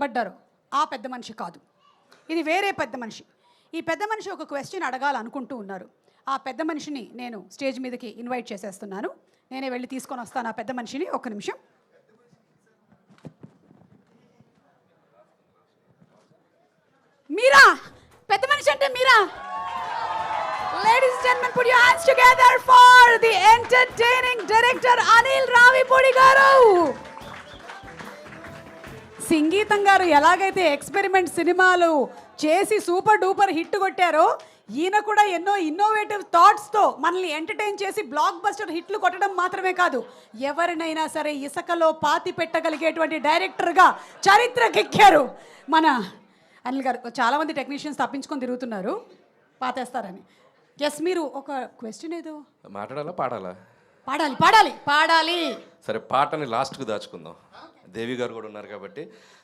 పడ్డారు ఆ పెద్ద మనిషి కాదు, ఇది వేరే పెద్ద మనిషి. ఈ పెద్ద మనిషి ఒక క్వశ్చన్ అడగాలనుకుంటూ ఉన్నారు. ఆ పెద్ద మనిషిని నేను స్టేజ్ మీదకి ఇన్వైట్ చేసేస్తున్నాను. నేనే వెళ్ళి తీసుకొని వస్తాను ఆ పెద్ద మనిషిని. ఒక్క నిమిషం. మీరా పెద్ద మనిషి అంటే మీరా? Ladies and gentlemen, put your hands together for the entertaining director Anil Ravipudi garu. సంగీతం గారు ఎలాగైతే ఎక్స్పెరిమెంట్ సినిమాలు చేసి సూపర్ డూపర్ హిట్ కొట్టారో, ఈయన కూడా ఎన్నో ఇన్నోవేటివ్ థాట్స్తో మనల్ని ఎంటర్టైన్ చేసి బ్లాక్ బస్టర్ హిట్లు కొట్టడం మాత్రమే కాదు, ఎవరినైనా సరే ఇసుకలో పాతి పెట్టగలిగేటువంటి డైరెక్టర్గా చరిత్రకెక్కారు మన అనిల్ గారు. చాలామంది టెక్నీషియన్స్ తప్పించుకొని తిరుగుతున్నారు పాతేస్తారని. ఎస్, మీరు ఒక క్వశ్చన్ ఏదో మాట్లాడాలా పాడాలా? పాడాలి పాడాలి పాడాలి. సరే, పాటని లాస్ట్కు దాచుకుందాం. దేవి గారు కూడా ఉన్నారు కాబట్టి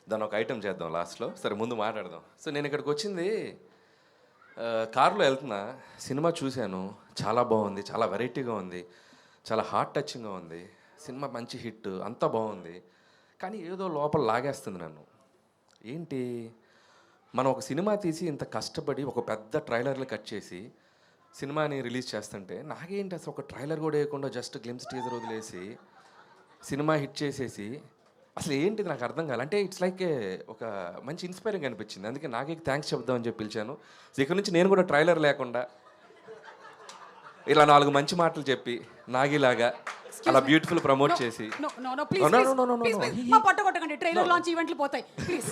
దాన్ని ఒక ఐటెం చేద్దాం లాస్ట్లో. సరే, ముందు మాట్లాడదాం. సో నేను ఇక్కడికి వచ్చింది కారులో వెళ్తున్నా, సినిమా చూశాను, చాలా బాగుంది, చాలా వెరైటీగా ఉంది, చాలా హార్ట్ టచింగ్గా ఉంది. సినిమా మంచి హిట్, అంతా బాగుంది. కానీ ఏదో లోపల లాగేస్తుంది నన్ను. ఏంటి, మనం ఒక సినిమా తీసి ఇంత కష్టపడి ఒక పెద్ద ట్రైలర్లు కట్ చేసి సినిమాని రిలీజ్ చేస్తుంటే, నాకేంటి అసలు ఒక ట్రైలర్ కూడా వేయకుండా జస్ట్ గ్లిమ్స్ టీజర్ వదిలేసి సినిమా హిట్ చేసేసి అసలు ఏంటిది నాకు అర్థం కాదు. అంటే ఇట్స్ లైక్ ఒక మంచి ఇన్స్పైరింగ్ అనిపించింది. అందుకే నాకే థ్యాంక్స్ చెప్దామని చెప్పి పిలిచాను. సో ఇక్కడ నుంచి నేను కూడా ట్రైలర్ లేకుండా ఇలా 4 మంచి మాటలు చెప్పి నాగిలాగా అలా బ్యూటిఫుల్ ప్రమోట్ చేసి ట్రైలర్ లాంచ్ ఈవెంట్లు పోతాయి ప్లీజ్.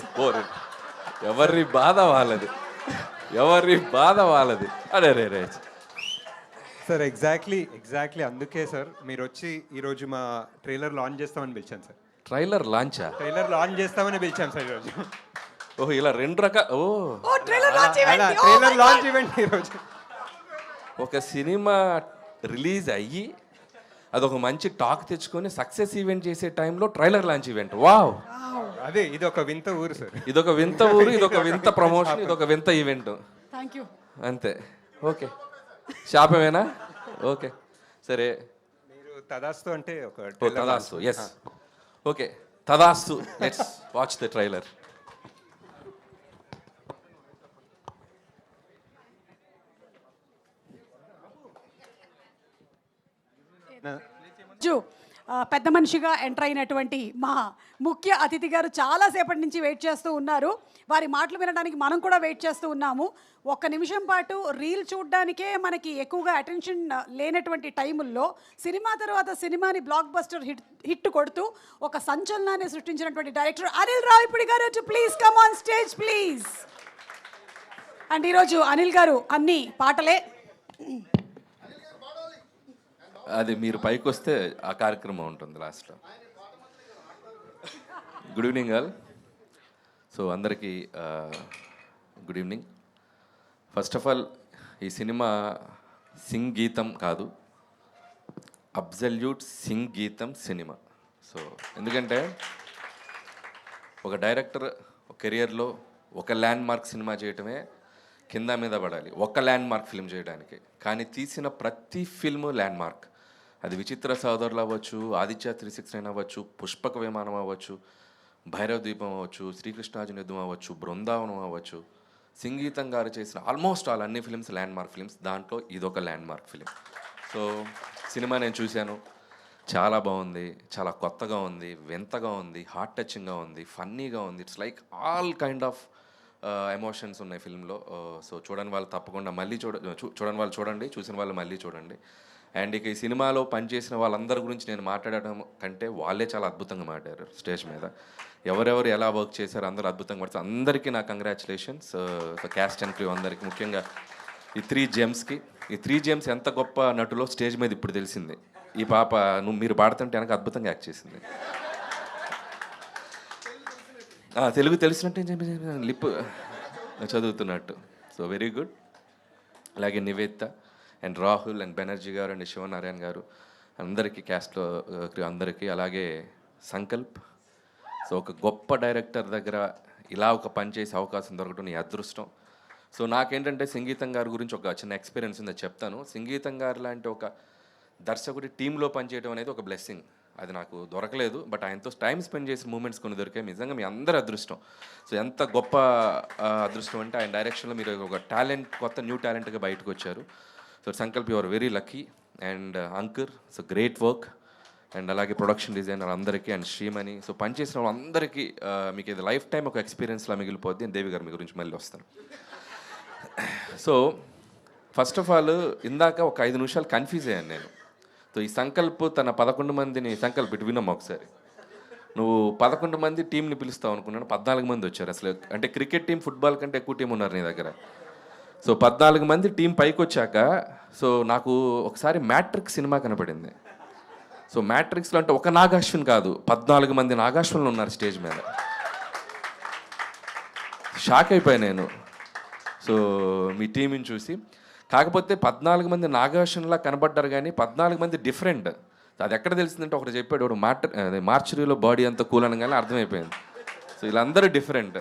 ఎవరి బాధ వాళ్ళది, ఎవరి బాధ వాళ్ళది. అరే రే రే సార్, ఎగ్జాక్ట్లీ అందుకే సార్ మీరు వచ్చి ఈరోజు మా ట్రైలర్ లాంచ్ చేస్తామని పిలిచాను సార్. ట్రైలర్ లాంచా? ట్రైలర్ లాంచ్ చేస్తామని పిలిచాం సార్ ఈరోజు. ఓహో, ఇలా 2 రకాల. ట్రైలర్ లాంచ్ ఈవెంట్ ఈరోజు. ఒక సినిమా రిలీజ్ అయ్యి అదొక మంచి టాక్ తెచ్చుకొని సక్సెస్ ఈవెంట్ చేసే టైంలో ట్రైలర్ లాంచ్ ఈవెంట్. వావ్, అదే ఇది ఒక వింత ఊరు సార్. ఇదొక వింత ఊరు, ఇదొక వింత ప్రమోషన్, ఇదొక వింత ఈవెంట్. Thank you. అంతే. ఓకే, శాపమేనా? ఓకే, సరే. మీరు తదాస్తు అంటే ఒక తదాస్తు. ఎస్, ఓకే, తదాస్తు. Let's watch the trailer. పెద్ద మనిషిగా ఎంటర్ అయినటువంటి మా ముఖ్య అతిథి గారు చాలాసేపటి నుంచి వెయిట్ చేస్తూ ఉన్నారు. వారి మాటలు వినడానికి మనం కూడా వెయిట్ చేస్తూ ఉన్నాము. 1 నిమిషం పాటు రీల్ చూడడానికే మనకి ఎక్కువగా అటెన్షన్ లేనటువంటి టైముల్లో సినిమా తర్వాత సినిమాని బ్లాక్ బస్టర్ హిట్ కొడుతూ ఒక సంచలనాన్ని సృష్టించినటువంటి డైరెక్టర్ అనిల్ రావిపూడి గారు, to please come on stage please. And ఈరోజు అనిల్ గారు అన్ని పాటలే. అది మీరు పైకి వస్తే ఆ కార్యక్రమం ఉంటుంది లాస్ట్లో. Good evening all. సో అందరికీ good evening. First of all, ఈ సినిమా సింగ్ గీతం కాదు, అబ్జల్యూట్ సింగ్ గీతం సినిమా. సో ఎందుకంటే ఒక డైరెక్టర్ ఒక కెరియర్లో ఒక ల్యాండ్ మార్క్ సినిమా చేయటమే కింద మీద పడాలి, ఒక ల్యాండ్ మార్క్ ఫిల్మ్ చేయడానికి. కానీ తీసిన ప్రతి ఫిల్మ్ ల్యాండ్ మార్క్. అది విచిత్ర సోదరులు అవ్వచ్చు, ఆదిత్య 369 అవ్వచ్చు, పుష్పక విమానం అవ్వచ్చు, భైరవ ద్వీపం అవ్వచ్చు, శ్రీకృష్ణార్జున యుద్ధం అవ్వచ్చు, బృందావనం అవ్వచ్చు. సంగీతం గారు చేసిన ఆల్మోస్ట్ అన్ని ఫిలిమ్స్ ల్యాండ్ మార్క్ ఫిలిమ్స్. దాంట్లో ఇదొక land mark film. So cinema నేను చూశాను, చాలా బాగుంది, చాలా కొత్తగా ఉంది, వింతగా ఉంది, హార్ట్ టచింగ్గా ఉంది, ఫన్నీగా ఉంది. It's like all kind of emotions ఉన్నాయి ఫిల్మ్లో. సో చూడని వాళ్ళు తప్పకుండా మళ్ళీ చూడని వాళ్ళు చూడండి, చూసిన వాళ్ళు మళ్ళీ చూడండి. అండ్ ఇక ఈ సినిమాలో పనిచేసిన వాళ్ళందరి గురించి నేను మాట్లాడడం కంటే వాళ్ళే చాలా అద్భుతంగా మాట్లాడారు స్టేజ్ మీద. ఎవరెవరు ఎలా వర్క్ చేశారు అందరూ అద్భుతంగా పడతారు. అందరికీ నా కంగ్రాచులేషన్స్, క్యాస్ట్ అండ్ క్రూ అందరికీ, ముఖ్యంగా ఈ 3 జెమ్స్కి. ఈ 3 జెమ్స్ ఎంత గొప్ప నటులో స్టేజ్ మీద ఇప్పుడు తెలిసింది. ఈ పాప మీరు పాడుతుంటే వెనక అద్భుతంగా యాక్ట్ చేసింది. తెలుగు తెలిసినట్టు లిప్ చదువుతున్నట్టు. So very good. అలాగే Nivedita and Rahul and Banerjee garu and Sivanarayana గారు అందరికీ, క్యాస్ట్లో అందరికీ. అలాగే సంకల్ప్. సో ఒక గొప్ప డైరెక్టర్ దగ్గర ఇలా ఒక పని చేసే అవకాశం దొరకడం నీ అదృష్టం. సో నాకేంటంటే సంగీతం గారి గురించి ఒక చిన్న ఎక్స్పీరియన్స్ ఉందో చెప్తాను. సంగీతం గారు లాంటి ఒక దర్శకుడి టీంలో పనిచేయడం అనేది ఒక బ్లెస్సింగ్. అది నాకు దొరకలేదు. బట్ ఆయనతో టైం స్పెండ్ చేసిన మూమెంట్స్ కొన్ని దొరికాయి. నిజంగా మీ అందరి అదృష్టం. సో ఎంత గొప్ప అదృష్టం అంటే ఆయన డైరెక్షన్లో మీరు ఒక టాలెంట్, కొత్త న్యూ టాలెంట్గా బయటకు వచ్చారు. So Sankalp you are very lucky. And Ankur, so great work. And అలాగే ప్రొడక్షన్ డిజైనర్ అందరికీ అండ్ శ్రీమణి, సో పనిచేసిన వాళ్ళందరికీ మీకు ఇది లైఫ్ టైం ఒక ఎక్స్పీరియన్స్లా మిగిలిపోద్ది. దేవి గారు మీ గురించి మళ్ళీ వస్తాను. సో ఫస్ట్ ఆఫ్ ఆల్ ఇందాక ఒక 5 నిమిషాలు కన్ఫ్యూజ్ అయ్యాను నేను. సో ఈ సంకల్ప్ తన 11 మందిని, సంకల్ప్ ఇటు విన్నాం ఒకసారి, నువ్వు 11 మంది టీంని పిలుస్తావు అనుకున్నాను, 14 మంది వచ్చారు. అసలు అంటే క్రికెట్ టీం, ఫుట్బాల్ కంటే ఎక్కువ టీం ఉన్నారు నీ దగ్గర. సో 14 మంది టీం పైకి వచ్చాక సో నాకు ఒకసారి మ్యాట్రిక్స్ సినిమా కనపడింది. సో మ్యాట్రిక్స్లో అంటే ఒక నాగాశ్విన్ కాదు, 14 మంది నాగాశ్వన్లు ఉన్నారు స్టేజ్ మీద. షాక్ అయిపోయాను నేను సో మీ టీంని చూసి. కాకపోతే 14 మంది నాగాశ్వన్లా కనబడ్డారు, కానీ 14 మంది డిఫరెంట్. అది ఎక్కడ తెలిసిందంటే ఒకటి చెప్పాడు, వాడు మార్చరీలో బాడీ అంతా కూల్ అనగానే అర్థమైపోయింది. సో వీళ్ళందరూ డిఫరెంట్.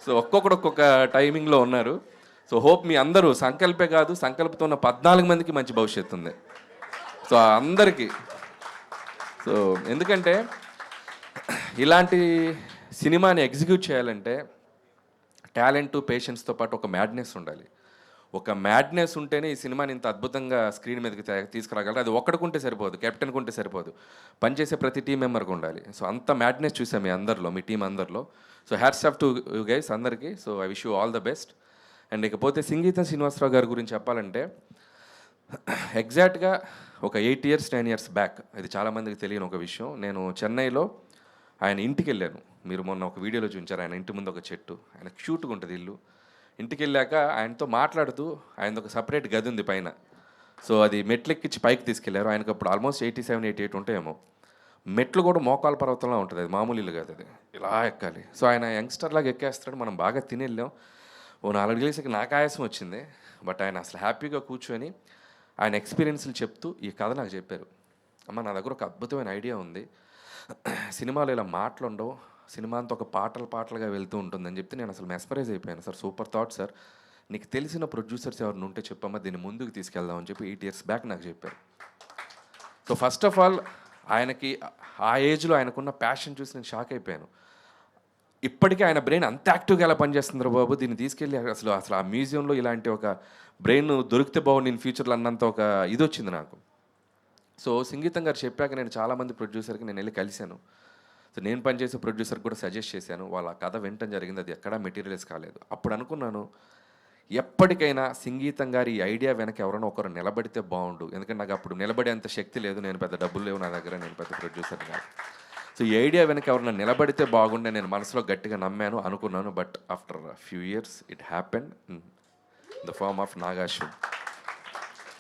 సో ఒక్కొక్కడు ఒక్కొక్క టైమింగ్లో ఉన్నారు. సో హోప్ మీ అందరూ సంకల్పే కాదు, సంకల్పంతో ఉన్న 14 మందికి మంచి భవిష్యత్తు ఉంది. సో అందరికీ. సో ఎందుకంటే ఇలాంటి సినిమాని ఎగ్జిక్యూట్ చేయాలంటే టాలెంట్, పేషెన్స్తో పాటు ఒక మ్యాడ్నెస్ ఉండాలి. ఒక మ్యాడ్నెస్ ఉంటేనే ఈ సినిమాని ఇంత అద్భుతంగా స్క్రీన్ మీదకి తీసుకురాగలరు. అది ఒక్కడికుంటే సరిపోదు, కెప్టెన్కి ఉంటే సరిపోదు, పనిచేసే ప్రతి టీం మెంబర్కి ఉండాలి. సో అంత మ్యాడ్నెస్ చూసాం మీ అందరిలో, మీ టీం అందరిలో. So hats off to you guys అందరికీ. So I wish you all the best. And ఇకపోతే సంగీతం శ్రీనివాసరావు గారి గురించి చెప్పాలంటే ఎగ్జాక్ట్గా ఒక 8 years 9 years బ్యాక్, ఇది చాలామందికి తెలియని ఒక విషయం, నేను చెన్నైలో ఆయన ఇంటికి వెళ్ళాను. మీరు మొన్న ఒక వీడియోలో చూపించారు, ఆయన ఇంటి ముందు ఒక చెట్టు, ఆయన క్యూట్గా ఉంటుంది ఇల్లు. ఇంటికి వెళ్ళాక ఆయనతో మాట్లాడుతూ, ఆయనది ఒక సపరేట్ గది ఉంది పైన. సో అది మెట్లెక్కించి పైకి తీసుకెళ్లారు. ఆయనకు అప్పుడు ఆల్మోస్ట్ 87, 88 ఉంటాయేమో. మెట్లు కూడా మోకాల పర్వతంలో ఉంటుంది, అది మామూలు ఇల్లు కాదు, అది ఇలా ఎక్కాలి. సో ఆయన యంగ్స్టర్ లాగా ఎక్కేస్తాడు. మనం బాగా తిని వెళ్ళాం. ఓ 4 గేసేకి నాకు ఆయాసం వచ్చింది. బట్ ఆయన అసలు హ్యాపీగా కూర్చొని ఆయన ఎక్స్పీరియన్స్లు చెప్తూ ఈ కథ నాకు చెప్పారు. అమ్మ, నా దగ్గర ఒక అద్భుతమైన ఐడియా ఉంది, సినిమాలో ఇలా మాటలు ఉండవు, సినిమా అంతా ఒక పాటలుగా వెళ్తూ ఉంటుందని చెప్తే నేను అసలు మెస్పరైజ్ అయిపోయాను. సార్ సూపర్ థాట్ సార్, నీకు తెలిసిన ప్రొడ్యూసర్స్ ఎవరిని ఉంటే చెప్పమ్మా, దీన్ని ముందుకు తీసుకెళ్దామని చెప్పి 8 years బ్యాక్ నాకు చెప్పారు. సో ఫస్ట్ ఆఫ్ ఆల్ ఆయనకి ఆ ఏజ్లో ఆయనకున్న ప్యాషన్ చూసి నేను షాక్ అయిపోయాను. ఇప్పటికీ ఆయన బ్రెయిన్ అంత యాక్టివ్గా ఎలా పనిచేస్తుందో బాబు, దీన్ని తీసుకెళ్ళి అసలు ఆ మ్యూజియంలో ఇలాంటి ఒక బ్రెయిన్ దొరికితే బాగుంది నేను ఫ్యూచర్లో అన్నంత ఒక ఇది వచ్చింది నాకు. సో సంగీతం గారు చెప్పాక నేను చాలామంది ప్రొడ్యూసర్కి నేను వెళ్ళి కలిశాను. సో నేను పనిచేసే ప్రొడ్యూసర్కి కూడా సజెస్ట్ చేశాను. వాళ్ళ కథ వినటం జరిగింది, అది ఎక్కడా మెటీరియలైజ్ కాలేదు. అప్పుడు అనుకున్నాను, ఎప్పటికైనా సంగీతం గారి ఈ ఐడియా వెనక ఎవరైనా ఒకరు నిలబడితే బాగుండు. ఎందుకంటే నాకు అప్పుడు నిలబడేంత శక్తి లేదు, నేను పెద్ద డబ్బులు లేవు నా దగ్గర, నేను పెద్ద ప్రొడ్యూసర్ కాదు. సో ఈ ఐడియా వెనక ఎవరైనా నిలబడితే బాగుండే నేను మనసులో గట్టిగా నమ్మాను, అనుకున్నాను. But after few years it happened in the form of Nag Ashwin.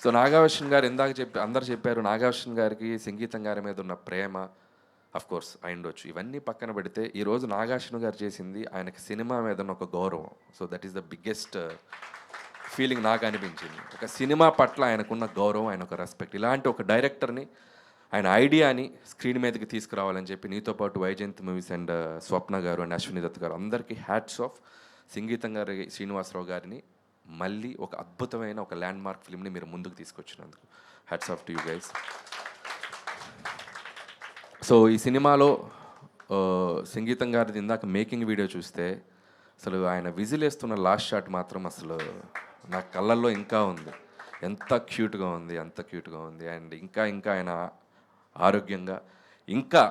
So Nag Ashwin గారు ఇందాక అందరు చెప్పారు, నాగాశ్విన్ గారికి సంగీతం గారి మీద ఉన్న ప్రేమ కోర్స్ అయిండొచ్చు. ఇవన్నీ పక్కన పెడితే ఈరోజు నాగాశ్విన్ గారు చేసింది ఆయనకి సినిమా మీద ఉన్న ఒక గౌరవం. So that is the biggest feeling నాకు అనిపించింది. ఒక సినిమా పట్ల ఆయనకున్న గౌరవం, ఆయన ఒక రెస్పెక్ట్. ఇలాంటి ఒక డైరెక్టర్ని, ఆయన ఐడియాని స్క్రీన్ మీదకి తీసుకురావాలని చెప్పి నీతో పాటు వైజయంతి మూవీస్ అండ్ స్వప్న గారు అండ్ అశ్విని దత్ గారు అందరికీ హ్యాట్స్ ఆఫ్. సంగీతం గారి శ్రీనివాసరావు గారిని మళ్ళీ ఒక అద్భుతమైన ఒక ల్యాండ్ మార్క్ ఫిల్మ్ని మీరు ముందుకు తీసుకొచ్చినందుకు hats off to you guys. So ఈ సినిమాలో సంగీతం గారిది ఇందాక మేకింగ్ వీడియో చూస్తే అసలు ఆయన విజిల్ వేస్తున్న లాస్ట్ షాట్ మాత్రం అసలు నా కళ్ళల్లో ఇంకా ఉంది. ఎంత క్యూట్గా ఉంది, అంత క్యూట్గా ఉంది. అండ్ ఇంకా ఆయన ఆరోగ్యంగా, ఇంకా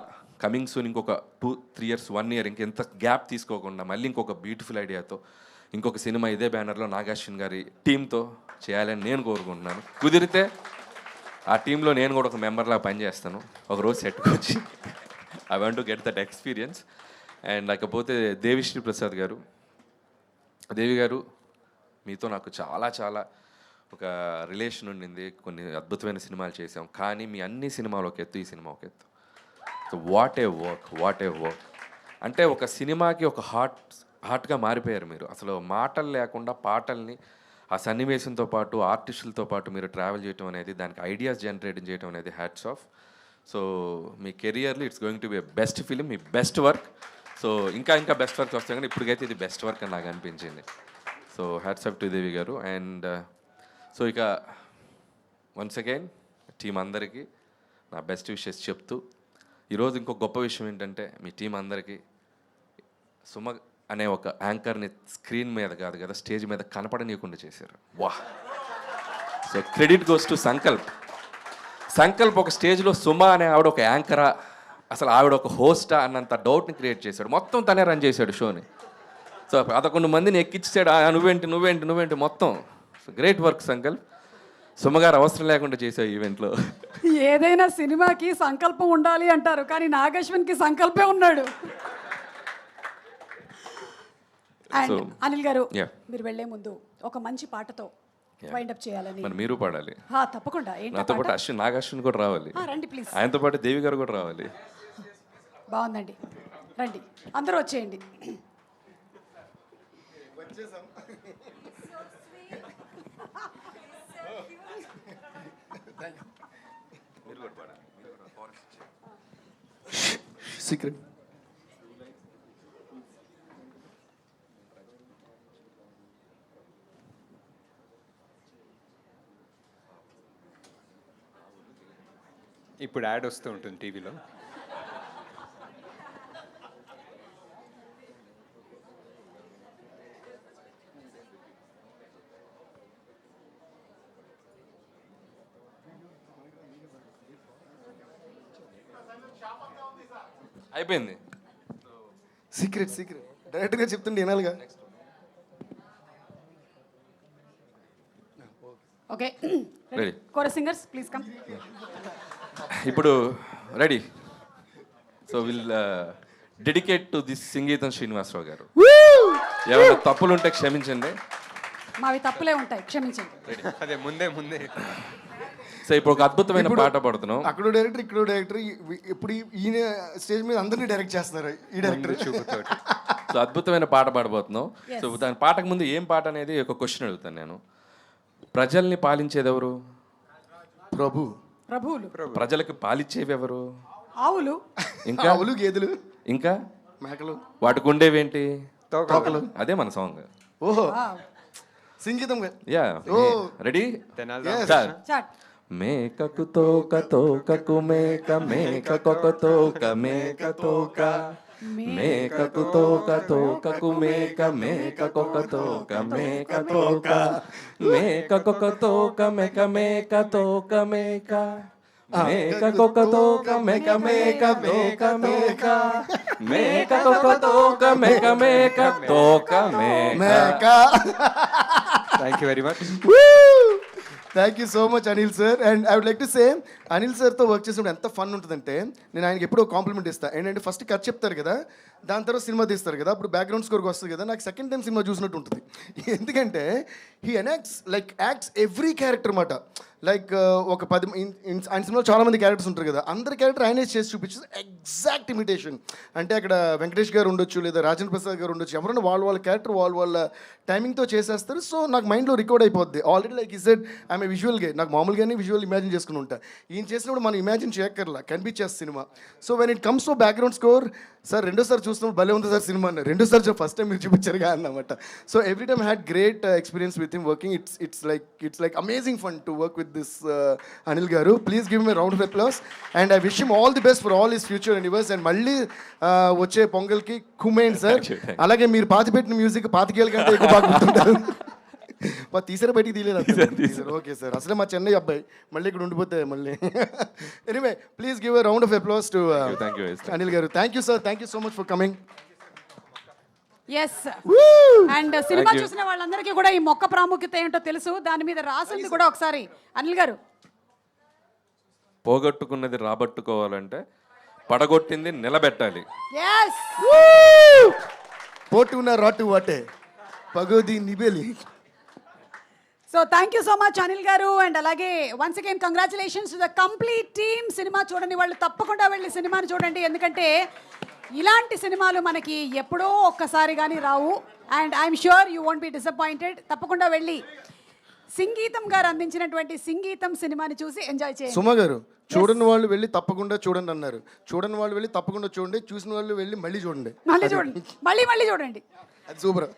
కమింగ్ సూన్ ఇంకొక 2-3 years 1 year ఇంకెంత గ్యాప్ తీసుకోకుండా మళ్ళీ ఇంకొక బ్యూటిఫుల్ ఐడియాతో ఇంకొక సినిమా ఇదే బ్యానర్లో నాగాశ్విన్ గారి టీంతో చేయాలని నేను కోరుకుంటున్నాను. కుదిరితే ఆ టీంలో నేను కూడా ఒక మెంబర్లా పనిచేస్తాను ఒకరోజు సెట్కి వచ్చి. I want to get that experience. And లేకపోతే దేవిశ్రీ ప్రసాద్ గారు, దేవి గారు, మీతో నాకు చాలా ఒక రిలేషన్ ఉండింది. కొన్ని అద్భుతమైన సినిమాలు చేసాం, కానీ మీ అన్ని సినిమాలు ఒక ఎత్తు, ఈ సినిమా ఒక ఎత్తు. So what a work. అంటే ఒక సినిమాకి ఒక హార్ట్గా మారిపోయారు మీరు. అసలు మాటలు లేకుండా పాటల్ని ఆ సన్నివేశంతో పాటు ఆర్టిస్టులతో పాటు మీరు ట్రావెల్ చేయడం అనేది, దానికి ఐడియాస్ జనరేట్ చేయడం అనేది హ్యాట్స్ ఆఫ్. సో మీ కెరియర్లో it's going to be best film, me best work. So ఇంకా బెస్ట్ వర్క్ వస్తాయి, కానీ ఇప్పటికైతే ఇది బెస్ట్ వర్క్ అని నాకు అనిపించింది. సో హ్యాట్స్ ఆఫ్ టు దేవి గారు. అండ్ సో ఇక వన్స్ అగైన్ టీం అందరికీ నా బెస్ట్ విషెస్ చెప్తూ ఈరోజు ఇంకో గొప్ప విషయం ఏంటంటే మీ టీం అందరికీ సుమ అనే ఒక యాంకర్ని స్క్రీన్ మీద కాదు కదా స్టేజ్ మీద కనపడనీయకుండా చేశారు. వా! So credit goes to Sankalp ఒక స్టేజ్లో సుమ అనే ఆవిడ ఒక యాంకరా, అసలు ఆవిడ ఒక హోస్టా అన్నంత డౌట్ని క్రియేట్ చేశాడు. మొత్తం తనే రన్ చేశాడు షోని. సో 11 మందిని ఎక్కించాడు. నువ్వేంటి మొత్తం. So great work Sankalp. సుమగారు అవసరం లేకుండా చేశావు ఈవెంట్లో. ఏదైనా సినిమాకి సంకల్పం ఉండాలి అంటారు, కానీ నాగశ్వన్కి సంకల్పే ఉన్నాడు. అండ్ అనిల్ గారు, మీరు వెళ్లే ముందు ఒక మంచి పాటతో వైండప్ చేయాలని. మరి మీరు పాడాలి. తప్పకుండా. నాతో పాటు నాగాశ్విన్ కూడా రావాలి. రండి ప్లీజ్. ఆయనతో పాటు దేవి గారు కూడా రావాలి. బాగుందండి, రండి అందరూ వచ్చేయండి. సీక్రెట్. ఇప్పుడు యాడ్ వస్తూ ఉంటుంది టీవీలో. అయిపోయింది. సీక్రెట్ డైరెక్ట్గా చెప్తుండే వినాలిగా. Okay, ready. Chorus singers please come. ఇప్పుడు ready. So will dedicate to this Singeetam Srinivasa Rao గారు. ఏమైనా తప్పులుంటే క్షమించండి. మావి తప్పులే ఉంటాయి, క్షమించండి. అదే ముందే సో ఇప్పుడు ఒక అద్భుతమైన పాట పాడుతున్నాం. అక్కడ డైరెక్టర్ ఇక్కడ డైరెక్టర్. ఇప్పుడు ఈయన స్టేజ్ మీద అందరినీ డైరెక్ట్ చేస్తున్నారు ఈ డైరెక్టర్. సో అద్భుతమైన పాట పాడబోతున్నాం. సో దాని పాటకు ముందు ఏం పాట అనేది ఒక క్వశ్చన్ అడుగుతాను నేను. ప్రజల్ని పాలించేది ఎవరు? ప్రభువులు. ప్రజలకు పాలిచ్చేవి ఎవరు? ఆవులు. ఇంకా ఆవులు, గేదెలు, ఇంకా మేకలు. వాటికి ఉండేవేంటి? తోకలు. అదే మన సాంగ్. ఓహో, సంగీతం. Yeah, ready. చాట్. మేకకు తోక తోకకు మేక మేకకొక తోక మేక తోక మేకకు తోక తోకకు మేక మేకకొక తోక మేక తోక మేకకొక తోక మేక మేక తోక మేక మేకకొక తోక మేక మేక తోక మేక మేకకొక తోక మేక మేక తోక మేక. Thank you very much. Thank you so much Anil sir. And I would like to say, Anil సార్తో వర్క్ చేసినప్పుడు ఎంత ఫన్ ఉంటుందంటే, నేను ఆయనకి ఎప్పుడో కాంప్లిమెంట్ ఇస్తాను. ఏంటంటే ఫస్ట్ కథ చెప్తారు కదా, దాని తర్వాత సినిమా తీస్తారు కదా, అప్పుడు బ్యాక్గ్రౌండ్ స్కోర్కి వస్తుంది కదా, నాకు సెకండ్ టైం సినిమా చూసినట్టు ఉంటుంది. ఎందుకంటే హీ యాక్ట్స్ ఎవ్రీ క్యారెక్టర్ మాట. లైక్ ఒక 10 ఆయన సినిమాలో చాలామంది క్యారెక్టర్స్ ఉంటారు కదా, అందరి క్యారెక్టర్ ఆయనే చేసి చూపించేది ఎగ్జాక్ట్ ఇమిటేషన్. అంటే అక్కడ వెంకటేష్ గారు ఉండొచ్చు, లేదా రాజేంద్ర ప్రసాద్ గారు ఉండొచ్చు, ఎవరైనా వాళ్ళ క్యారెక్టర్ వాళ్ళ టైమింగ్తో చేసేస్తారు. సో నాకు మైండ్లో రికార్డ్ అయిపోద్ది ఆల్రెడీ. లైక్ ఈ సెడ్ ఐఎమ్ ఏ విజువల్గా, నాకు మామూలుగానే విజువల్ ఇమాజిన్ చేసుకుని ఉంటా. ఈయన చేసినప్పుడు మనం ఇమాజిన్ చేయక్కర్లా, కనిపించేస్తుంది సినిమా. So when it comes to background score, sir రెండోసారి చూస్తున్నప్పుడు భలే ఉంది సార్ సినిమా అన్న. రెండోసారి ఫస్ట్ టైం మీరు చూపించారుగా అన్నమాట. So every time had great experience with him working. It's like amazing fun to work with this Anil garu. Please give me round of applause and I wish him all the best for all his future endeavours. And మళ్ళీ వచ్చే పొంగల్కి కుమేన్ sir. అలాగే మీరు పాతిపెట్టిన music 25 ఏళ్ళ కంటే ఎక్కువ బాగా గుర్తుంటారు. తీసారా బయటికి తీయలేదు? ఓకే సార్, అసలే మా చెన్నై అబ్బాయి, మళ్ళీ ఇక్కడ ఉండిపోతే మళ్ళీ. Anyway please give a round of applause to Anil garu. Thank you sir, thank you so much for coming. Yes, and సినిమా చూసిన వాళ్ళందరికీ కూడా ఈ మొక్క ప్రాముఖ్యత ఏంటో తెలుసు. దాని మీద రాసింది కూడా ఒకసారి అనిల్ గారు. పోగొట్టుకున్నది రాబట్టుకోవాలంటే పడగొట్టింది నిలబెట్టాలి. ఎస్, పోటు ఉన్న రాటు వాటే పగోది నిబేలి. So thank you so much Anil garu. And అలాగే once again congratulations to the complete team. సినిమా చూడని వాళ్ళు తప్పకుండా వెళ్ళి సినిమాని చూడండి, ఎందుకంటే ఇలాంటి సినిమాలు మనకి ఎప్పుడో ఒక్కసారి కానీ రావు. And I'm sure you won't be disappointed. తప్పకుండా వెళ్ళి సంగీతం గారు అందించినటువంటి సంగీతం సినిమాని చూసి ఎంజాయ్ చేయండి. సుమ గారు, చూడని వాళ్ళు వెళ్ళి తప్పకుండా చూడండి అన్నారు. చూడని వాళ్ళు వెళ్ళి తప్పకుండా చూడండి, చూసిన వాళ్ళు వెళ్ళి మళ్ళీ చూడండి. మళ్ళీ చూడండి, మళ్ళీ చూడండి. అది సూపర్.